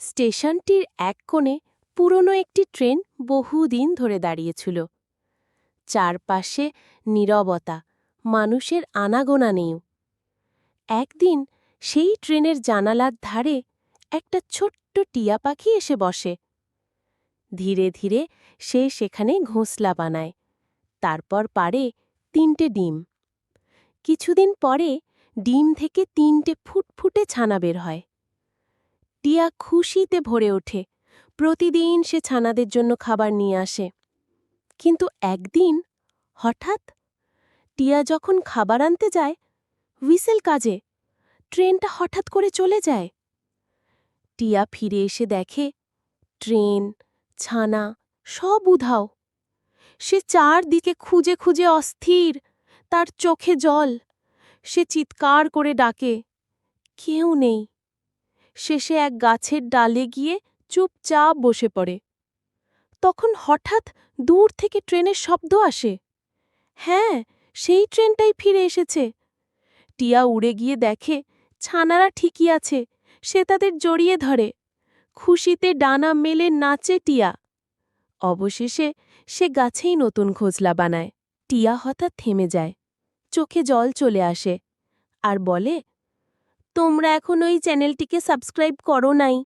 স্টেশনটির এক কোণে পুরনো একটি ট্রেন বহুদিন ধরে দাঁড়িয়েছিল। চারপাশে নীরবতা, মানুষের আনাগোনা নেই। একদিন সেই ট্রেনের জানালার ধারে একটা ছোট্ট টিয়া পাখি এসে বসে। ধীরে ধীরে সে সেখানে ঘোঁসলা বানায়, তারপর পাড়ে 3টে ডিম। কিছুদিন পরে ডিম থেকে 3টে ফুটফুটে ছানা বের হয়। টিয়া খুশিতে ভরে ওঠে, প্রতিদিন সে ছানাদের জন্য খাবার নিয়ে আসে। কিন্তু একদিন হঠাৎ টিয়া যখন খাবার আনতে যায়, হুইসেল কাজে ট্রেনটা হঠাৎ করে চলে যায়। টিয়া ফিরে এসে দেখে ট্রেন, ছানা সব উধাও। সে চারদিকে খুঁজে খুঁজে অস্থির, তার চোখে জল। সে চিৎকার করে ডাকে, কেউ নেই। শেষে এক গাছের ডালে গিয়ে চুপচাপ বসে পড়ে। তখন হঠাৎ দূর থেকে ট্রেনের শব্দ আসে। হ্যাঁ, সেই ট্রেনটাই ফিরে এসেছে। টিয়া উড়ে গিয়ে দেখে ছানারা ঠিকই আছে। সে তাদের জড়িয়ে ধরে। খুশিতে ডানা মেলে নাচে টিয়া। অবশেষে সে গাছেই নতুন ঘোঁসলা বানায়। টিয়া হঠাৎ থেমে যায়, চোখে জল চলে আসে আর বলে, তোমরা এখন ওই চ্যানেলটিকে সাবস্ক্রাইব করো নাই।